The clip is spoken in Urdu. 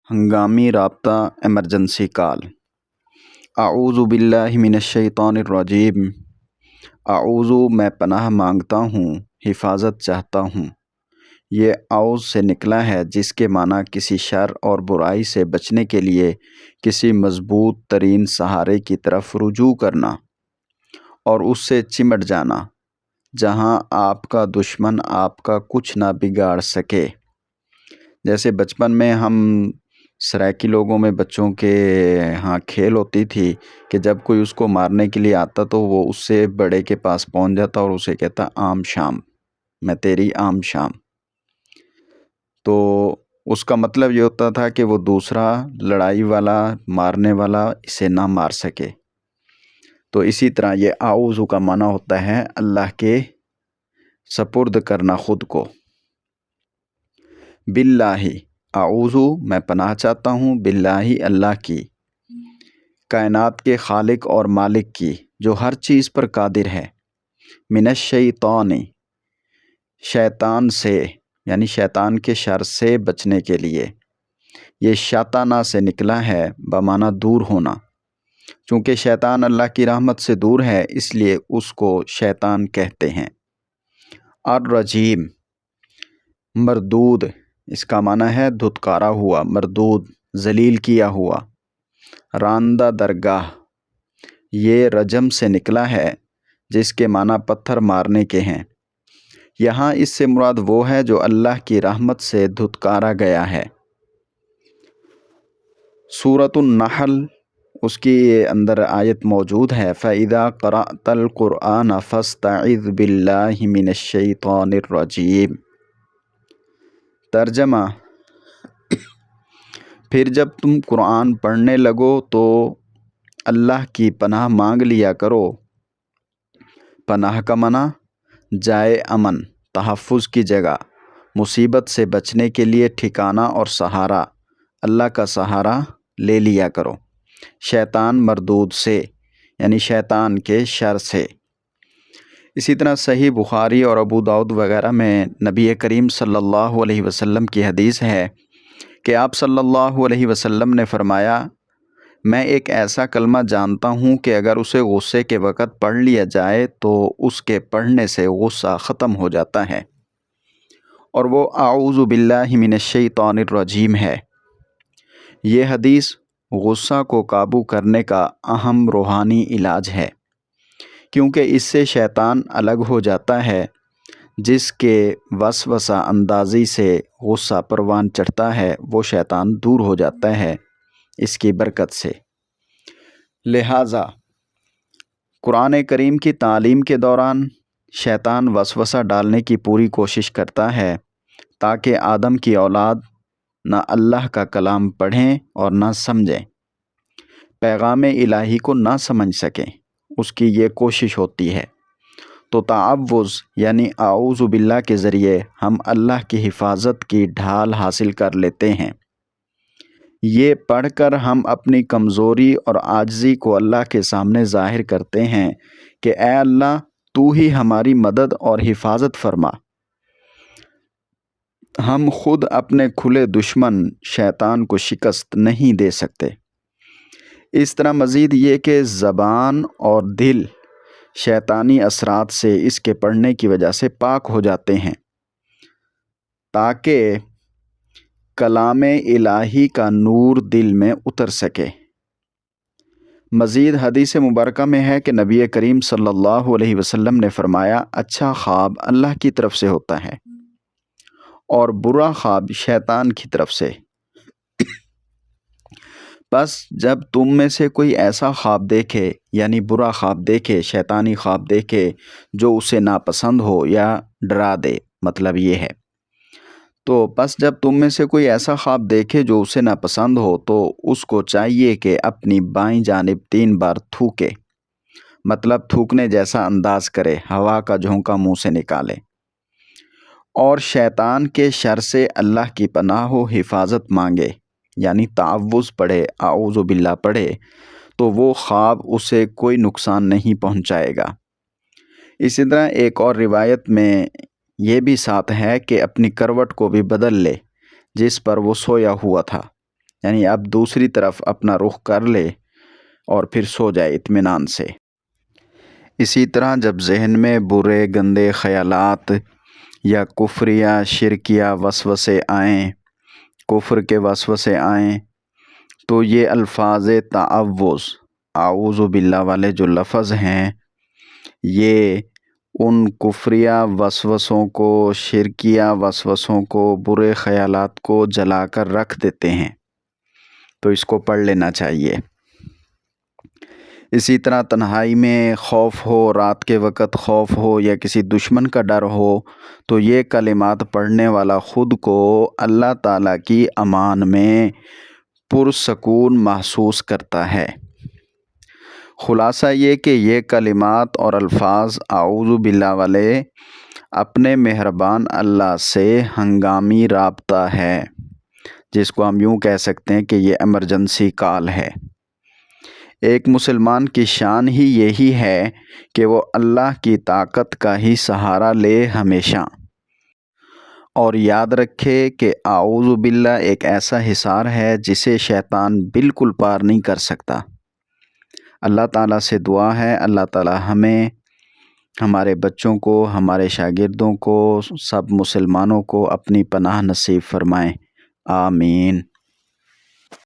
ہنگامی رابطہ ایمرجنسی کال۔ اعوذ باللہ من الشیطان الرجیم۔ اعوذ میں پناہ مانگتا ہوں، حفاظت چاہتا ہوں۔ یہ اعوذ سے نکلا ہے جس کے معنی کسی شر اور برائی سے بچنے کے لیے کسی مضبوط ترین سہارے کی طرف رجوع کرنا اور اس سے چمٹ جانا جہاں آپ کا دشمن آپ کا کچھ نہ بگاڑ سکے۔ جیسے بچپن میں ہم سرائکی لوگوں میں بچوں کے ہاں کھیل ہوتی تھی کہ جب کوئی اس کو مارنے کے لیے آتا تو وہ اس سے بڑے کے پاس پہنچ جاتا اور اسے کہتا عام شام، میں تیری عام شام۔ تو اس کا مطلب یہ ہوتا تھا کہ وہ دوسرا لڑائی والا مارنے والا اسے نہ مار سکے۔ تو اسی طرح یہ اعوذ کا معنی ہوتا ہے اللہ کے سپرد کرنا خود کو۔ باللہ اعوذ میں پناہ چاہتا ہوں، باللہ اللہ کی، کائنات کے خالق اور مالک کی جو ہر چیز پر قادر ہے، من الشیطان شیطان سے یعنی شیطان کے شر سے بچنے کے لیے۔ یہ شیطانہ سے نکلا ہے بمعنی دور ہونا، چونکہ شیطان اللہ کی رحمت سے دور ہے اس لیے اس کو شیطان کہتے ہیں۔ الرجیم مردود، اس کا معنی ہے دھتکارا ہوا، مردود ذلیل کیا ہوا۔ راندہ درگاہ، یہ رجم سے نکلا ہے جس کے معنی پتھر مارنے کے ہیں۔ یہاں اس سے مراد وہ ہے جو اللہ کی رحمت سے دھتکارا گیا ہے۔ سورۃ النحل اس کی اندر آیت موجود ہے، فَإِذَا قَرَأْتَ الْقُرْآنَ فَاسْتَعِذْ بِاللَّهِ مِنَ الشَّيْطَانِ الرَّجِيمِ۔ ترجمہ: پھر جب تم قرآن پڑھنے لگو تو اللہ کی پناہ مانگ لیا کرو۔ پناہ کا معنی جائے امن، تحفظ کی جگہ، مصیبت سے بچنے کے لیے ٹھکانہ اور سہارا، اللہ کا سہارا لے لیا کرو۔ شیطان مردود سے یعنی شیطان کے شر سے۔ اسی طرح صحیح بخاری اور ابو داؤد وغیرہ میں نبی کریم صلی اللہ علیہ وسلم کی حدیث ہے کہ آپ صلی اللہ علیہ وسلم نے فرمایا، میں ایک ایسا کلمہ جانتا ہوں کہ اگر اسے غصے کے وقت پڑھ لیا جائے تو اس کے پڑھنے سے غصہ ختم ہو جاتا ہے، اور وہ اعوذ باللہ من الشیطان الرجیم ہے۔ یہ حدیث غصہ کو قابو کرنے کا اہم روحانی علاج ہے، کیونکہ اس سے شیطان الگ ہو جاتا ہے۔ جس کے وسوسہ اندازی سے غصہ پروان چڑھتا ہے وہ شیطان دور ہو جاتا ہے اس کی برکت سے۔ لہٰذا قرآن کریم کی تعلیم کے دوران شیطان وسوسہ ڈالنے کی پوری کوشش کرتا ہے تاکہ آدم کی اولاد نہ اللہ کا کلام پڑھیں اور نہ سمجھیں، پیغام الہی کو نہ سمجھ سکیں، اس کی یہ کوشش ہوتی ہے۔ تو تعوذ یعنی اعوذ باللہ کے ذریعے ہم اللہ کی حفاظت کی ڈھال حاصل کر لیتے ہیں۔ یہ پڑھ کر ہم اپنی کمزوری اور عاجزی کو اللہ کے سامنے ظاہر کرتے ہیں کہ اے اللہ، تو ہی ہماری مدد اور حفاظت فرما۔ ہم خود اپنے کھلے دشمن شیطان کو شکست نہیں دے سکتے۔ اس طرح مزید یہ کہ زبان اور دل شیطانی اثرات سے اس کے پڑھنے کی وجہ سے پاک ہو جاتے ہیں تاکہ کلام الہی کا نور دل میں اتر سکے۔ مزید حدیث مبارکہ میں ہے کہ نبی کریم صلی اللہ علیہ وسلم نے فرمایا، اچھا خواب اللہ کی طرف سے ہوتا ہے اور برا خواب شیطان کی طرف سے۔ بس جب تم میں سے کوئی ایسا خواب دیکھے یعنی برا خواب دیکھے، شیطانی خواب دیکھے جو اسے ناپسند ہو یا ڈرا دے، مطلب یہ ہے، تو بس جب تم میں سے کوئی ایسا خواب دیکھے جو اسے ناپسند ہو تو اس کو چاہیے کہ اپنی بائیں جانب 3 بار تھوکے، مطلب تھوکنے جیسا انداز کرے، ہوا کا جھونکا منہ سے نکالے، اور شیطان کے شر سے اللہ کی پناہ و حفاظت مانگے، یعنی تعوذ پڑھے، اعوذ باللہ پڑھے، تو وہ خواب اسے کوئی نقصان نہیں پہنچائے گا۔ اسی طرح ایک اور روایت میں یہ بھی ساتھ ہے کہ اپنی کروٹ کو بھی بدل لے جس پر وہ سویا ہوا تھا، یعنی اب دوسری طرف اپنا رخ کر لے اور پھر سو جائے اطمینان سے۔ اسی طرح جب ذہن میں برے گندے خیالات یا کفریہ شرکیہ وسوسے آئیں، کفر کے وسوسے آئیں، تو یہ الفاظ تعوذ، اعوذ باللہ والے جو لفظ ہیں، یہ ان کفریہ وسوسوں کو، شرکیہ وسوسوں کو، برے خیالات کو جلا کر رکھ دیتے ہیں، تو اس کو پڑھ لینا چاہیے۔ اسی طرح تنہائی میں خوف ہو، رات کے وقت خوف ہو یا کسی دشمن کا ڈر ہو، تو یہ کلمات پڑھنے والا خود کو اللہ تعالیٰ کی امان میں پرسکون محسوس کرتا ہے۔ خلاصہ یہ کہ یہ کلمات اور الفاظ اعوذ باللہ والے اپنے مہربان اللہ سے ہنگامی رابطہ ہے، جس کو ہم یوں کہہ سکتے ہیں کہ یہ ایمرجنسی کال ہے۔ ایک مسلمان کی شان ہی یہی ہے کہ وہ اللہ کی طاقت کا ہی سہارا لے ہمیشہ، اور یاد رکھے کہ اعوذ باللہ ایک ایسا حصار ہے جسے شیطان بالکل پار نہیں کر سکتا۔ اللہ تعالیٰ سے دعا ہے اللہ تعالیٰ ہمیں، ہمارے بچوں کو، ہمارے شاگردوں کو، سب مسلمانوں کو اپنی پناہ نصیب فرمائیں۔ آمین۔